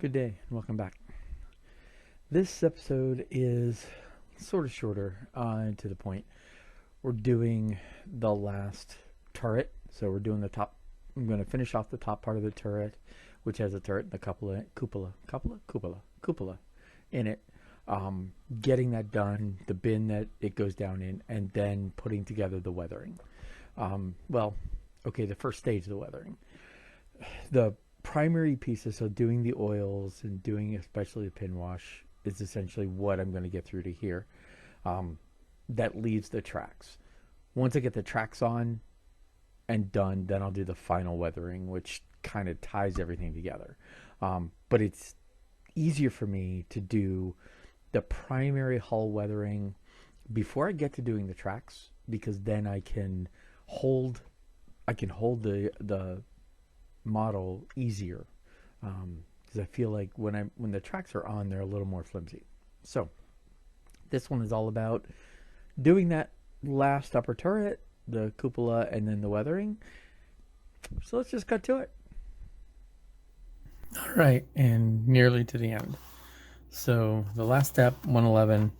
Good day and welcome back. This episode is sort of shorter and to the point. We're doing the last turret, so we're doing the top. I'm going to finish off the top part of the turret, which has a turret and a cupola in it. Getting that done, the bin that it goes down in, and then putting together the weathering. The first stage of the weathering. The primary pieces, so doing the oils and doing especially the pin wash, is essentially what I'm going to get through to here. That leaves the tracks. Once I get the tracks on and done, then I'll do the final weathering, which kind of ties everything together. But it's easier for me to do the primary hull weathering before I get to doing the tracks, because then I can hold the model easier, because I feel like when the tracks are on, they're a little more flimsy. So this one is all about doing that last upper turret, the cupola, and then the weathering. So let's just cut to it. All right, and nearly to the end. So the last step, 111,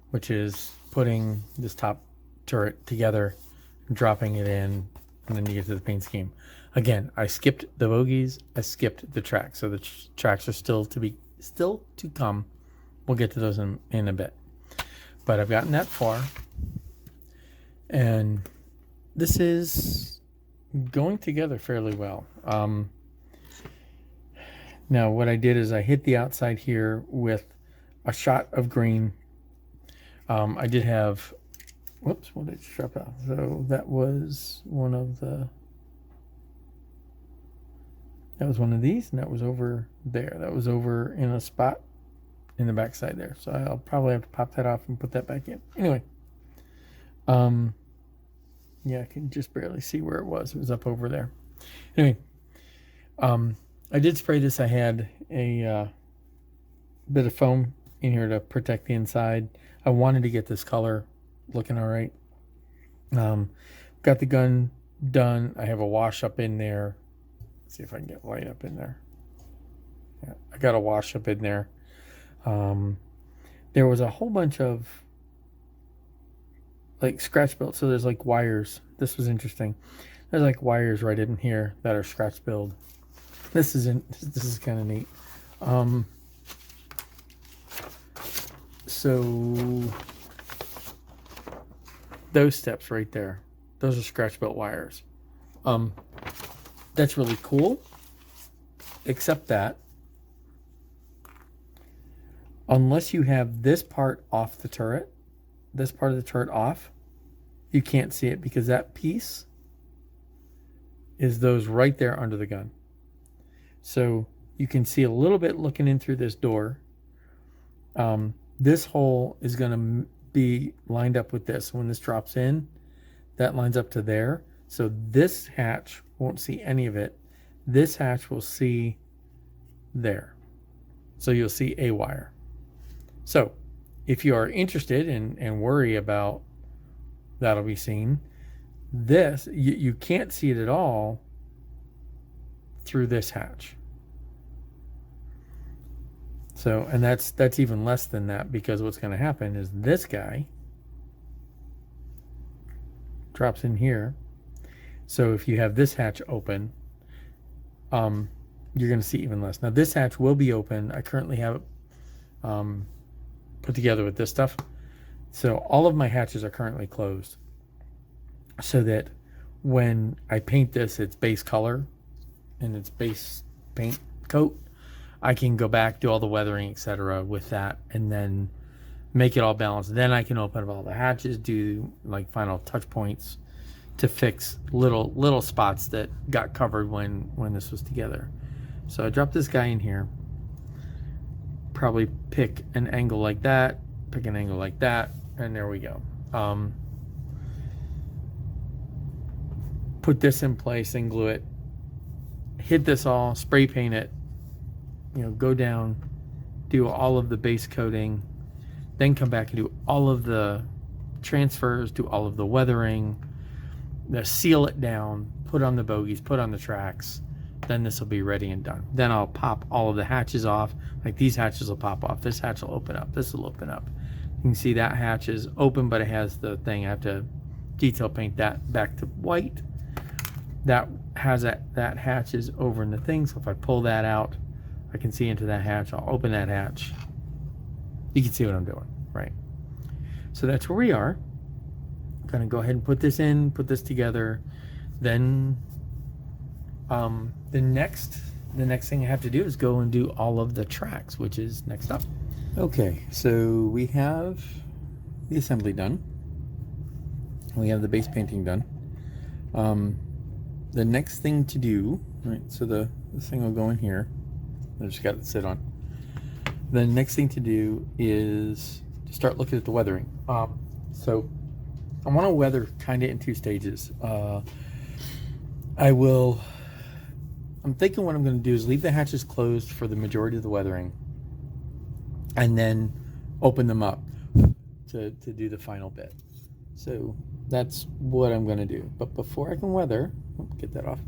which is putting this top turret together, dropping it in, and then you get to the paint scheme. Again, I skipped the bogies, I skipped the tracks, so the tracks are still to come. We'll get to those in a bit. But I've gotten that far, and this is going together fairly well. Now what I did is I hit the outside here with a shot of green. I did have, what did it strap out? So that was one of these, and that was over there. That was over in a spot in the backside there. So I'll probably have to pop that off and put that back in. Anyway, yeah, I can just barely see where it was. It was up over there. Anyway, I did spray this. I had a bit of foam in here to protect the inside. I wanted to get this color looking all right. Got the gun done. I have a wash up in there. Let's see if I can get light up in there. Yeah, I got a wash up in there. There was a whole bunch of like scratch built. So there's like wires. This was interesting. There's like wires right in here that are scratch built. This is kind of neat. So those steps right there, those are scratch built wires. That's really cool, except that unless you have this part off the turret, this part of the turret off, you can't see it, because that piece is those right there under the gun. So you can see a little bit looking in through this door. This hole is going to be lined up with this. When this drops in, that lines up to there. So this hatch won't see any of it. This hatch will see there. So you'll see a wire. So if you are interested and worry about that'll be seen, this, you can't see it at all through this hatch. So, and that's even less than that, because what's going to happen is this guy drops in here. So if you have this hatch open, you're going to see even less. Now this hatch will be open. I currently have it put together with this stuff. So all of my hatches are currently closed, so that when I paint this, its base color and its base paint coat, I can go back, do all the weathering, etc. with that, and then make it all balanced. Then I can open up all the hatches, do like final touch points to fix little spots that got covered when this was together. So I dropped this guy in here. Probably pick an angle like that, pick an angle like that, and there we go. Put this in place and glue it. Hit this all, spray paint it. Go down, do all of the base coating, then come back and do all of the transfers, do all of the weathering, seal it down, put on the bogies, put on the tracks, then this will be ready and done. Then I'll pop all of the hatches off. Like these hatches will pop off. This hatch will open up. This will open up. You can see that hatch is open, but it has the thing. I have to detail paint that back to white. That has that hatch is over in the thing. So if I pull that out, I can see into that hatch. I'll open that hatch. You can see what I'm doing, right? So that's where we are. I'm gonna go ahead and put this in, put this together. Then the next thing I have to do is go and do all of the tracks, which is next up. Okay, so we have the assembly done. We have the base painting done. The next thing to do, right? So this thing will go in here. I just got it sit on. The next thing to do is to start looking at the weathering. So I want to weather kind of in 2 stages. I'm thinking what I'm going to do is leave the hatches closed for the majority of the weathering and then open them up to do the final bit. So that's what I'm going to do. But before I can weather, get that off.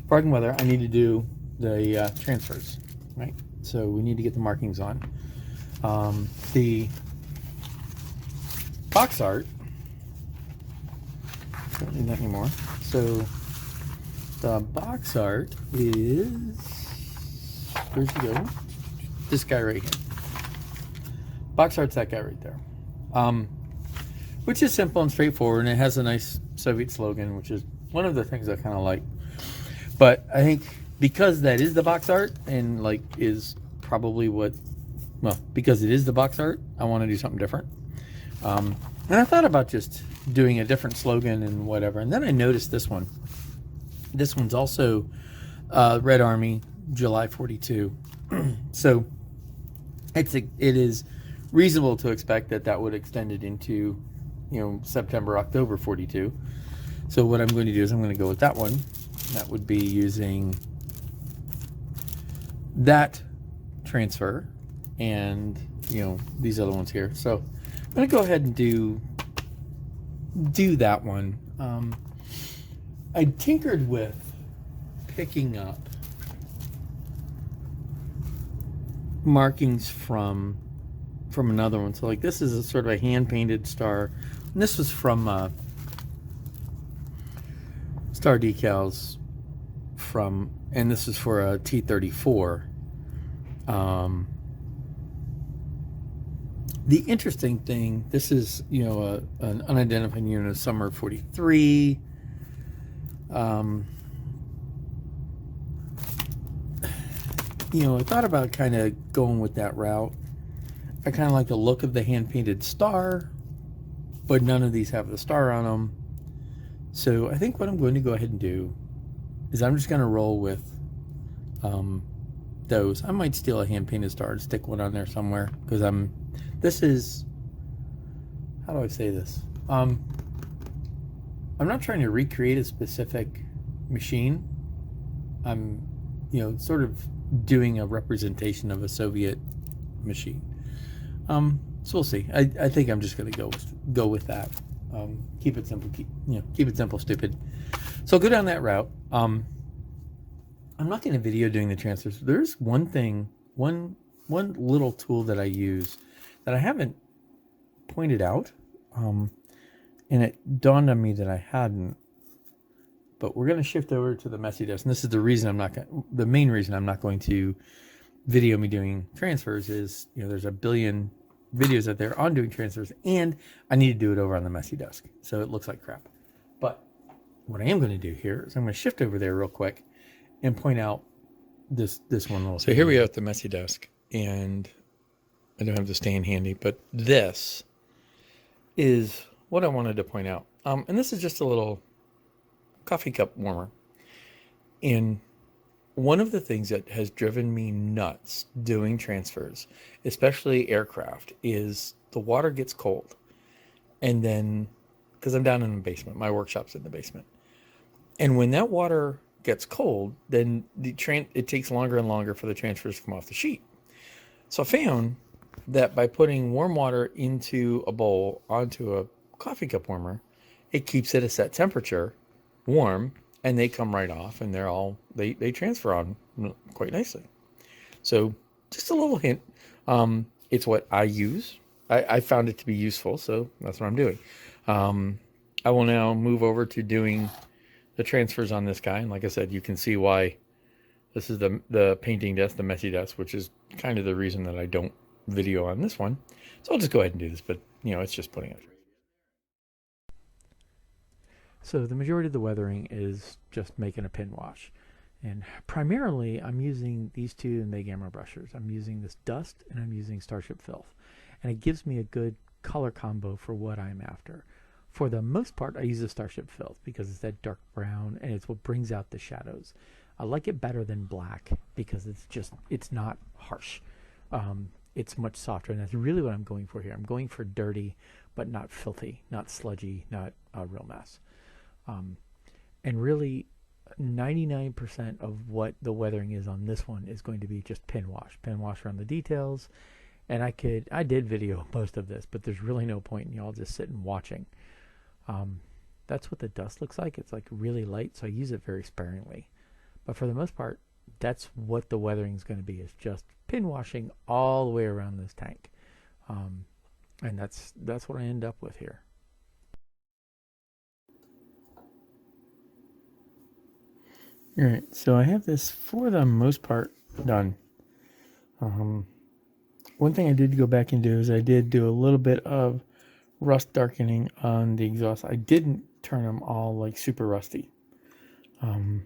Before I can weather, I need to do the transfers, right? So we need to get the markings on. The box art, don't need that anymore. So the box art is, where's he go? This guy right here. Box art's that guy right there. Which is simple and straightforward, and it has a nice Soviet slogan, which is one of the things I kind of like. But I think because that is the box art and like is probably because it is the box art, I want to do something different. And I thought about just doing a different slogan and whatever, and then I noticed this one. This one's also Red Army, July 42. So it is reasonable to expect that would extend it into, September, October 42. So what I'm going to do is I'm going to go with that one. That would be using that transfer and, these other ones here. So I'm going to go ahead and do that one. I tinkered with picking up markings from another one. So like this is a sort of a hand painted star, and this was from Star Decals and this is for a T-34. The interesting thing, this is an unidentified unit of summer 43. I thought about kind of going with that route. I kind of like the look of the hand-painted star, but none of these have the star on them. So I think what I'm going to go ahead and do is I'm just going to roll with those. I might steal a hand-painted star and stick one on there somewhere, because this is, how do I say this? I'm not trying to recreate a specific machine. I'm, sort of doing a representation of a Soviet machine. So we'll see. I think I'm just going to go with that. Keep it simple. Keep it simple, stupid. So I'll go down that route. I'm not going to video doing the transfers. There's one thing, one little tool that I use that I haven't pointed out, and it dawned on me that I hadn't. But we're going to shift over to the messy desk, and this is the reason the main reason I'm not going to video me doing transfers is, there's a billion videos out there on doing transfers, and I need to do it over on the messy desk, so it looks like crap. But what I am going to do here is I'm going to shift over there real quick and point out this one little. So here we are at the messy desk, and I don't have the stand handy, but this is what I wanted to point out. And this is just a little coffee cup warmer. And one of the things that has driven me nuts doing transfers, especially aircraft, is the water gets cold. And then, because I'm down in the basement, my workshop's in the basement. And when that water gets cold, then it takes longer and longer for the transfers to come off the sheet. So I found that by putting warm water into a bowl onto a coffee cup warmer, it keeps it a set temperature, warm, and they come right off, and they transfer on quite nicely. So just a little hint. It's what I use. I found it to be useful, so that's what I'm doing. I will now move over to doing the transfers on this guy, and like I said, you can see why this is the painting desk, the messy desk, which is kind of the reason that I don't video on this one. So I'll just go ahead and do this, but it's just putting it. So the majority of the weathering is just making a pin wash. And primarily I'm using these two May Gamma brushes. I'm using this Dust and I'm using Starship Filth. And it gives me a good color combo for what I'm after. For the most part, I use the Starship Filth because it's that dark brown and it's what brings out the shadows. I like it better than black because it's not harsh. It's much softer, and that's really what I'm going for here. I'm going for dirty, but not filthy, not sludgy, not a real mess. And really, 99% of what the weathering is on this one is going to be just pin wash around the details. And I did video most of this, but there's really no point in y'all just sitting watching. That's what the dust looks like. It's like really light, so I use it very sparingly. But for the most part, that's what the weathering is going to be. It's just pin washing all the way around this tank. And that's what I end up with here. All right, so I have this for the most part done. One thing I did go back and do is I did do a little bit of rust darkening on the exhaust. I didn't turn them all like super rusty. Because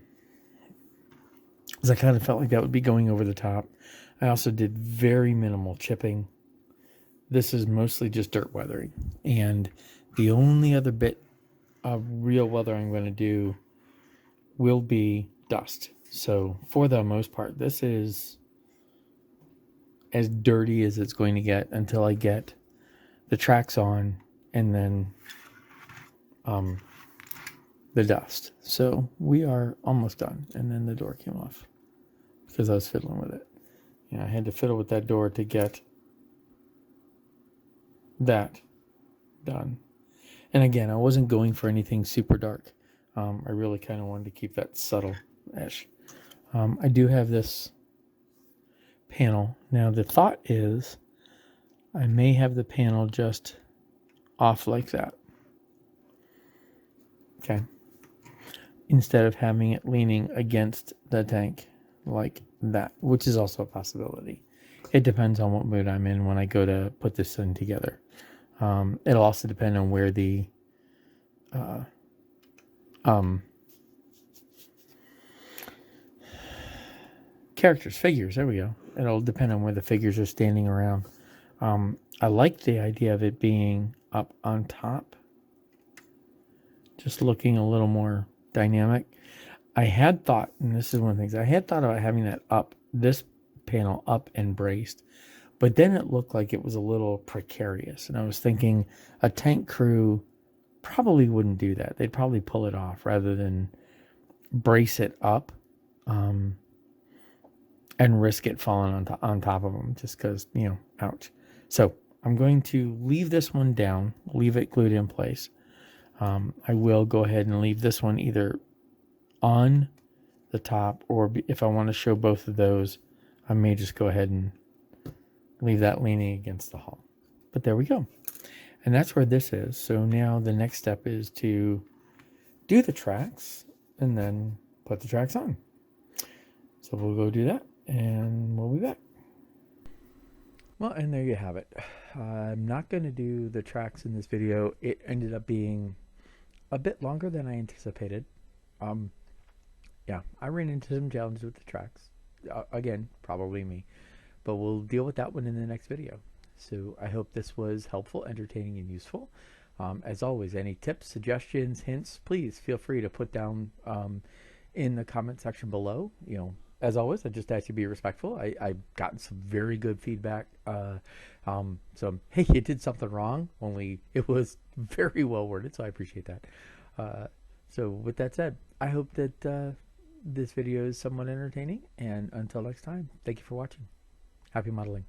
I kind of felt like that would be going over the top. I also did very minimal chipping. This is mostly just dirt weathering. And the only other bit of real weathering I'm going to do will be dust. So for the most part, this is as dirty as it's going to get until I get the tracks on and then the dust. So we are almost done. And then the door came off because I was fiddling with it. I had to fiddle with that door to get that done. And again, I wasn't going for anything super dark. I really kind of wanted to keep that subtle-ish. I do have this panel. Now the thought is I may have the panel just off like that. Okay. Instead of having it leaning against the tank like that, which is also a possibility. It depends on what mood I'm in when I go to put this thing together. It'll also depend on where the figures, there we go. It'll depend on where the figures are standing around. I like the idea of it being up on top, just looking a little more dynamic. I had thought, and this is one of the things, I had thought about having that up, this panel up and braced, but then it looked like it was a little precarious. And I was thinking a tank crew probably wouldn't do that. They'd probably pull it off rather than brace it up and risk it falling on top of them just because, ouch. So I'm going to leave this one down, leave it glued in place. I will go ahead and leave this one either on the top, or if I want to show both of those, I may just go ahead and leave that leaning against the hull. But there we go. And that's where this is. So now the next step is to do the tracks and then put the tracks on. So we'll go do that and we'll be back. Well, and there you have it. I'm not going to do the tracks in this video. It ended up being a bit longer than I anticipated. Yeah, I ran into some challenges with the tracks. Again, probably me. But we'll deal with that one in the next video. So I hope this was helpful, entertaining, and useful. As always, any tips, suggestions, hints, please feel free to put down in the comment section below. As always, I just ask you to be respectful. I've gotten some very good feedback. So, hey, you did something wrong, only it was very well worded, so I appreciate that. So with that said, I hope that this video is somewhat entertaining, and until next time, thank you for watching. Happy modeling.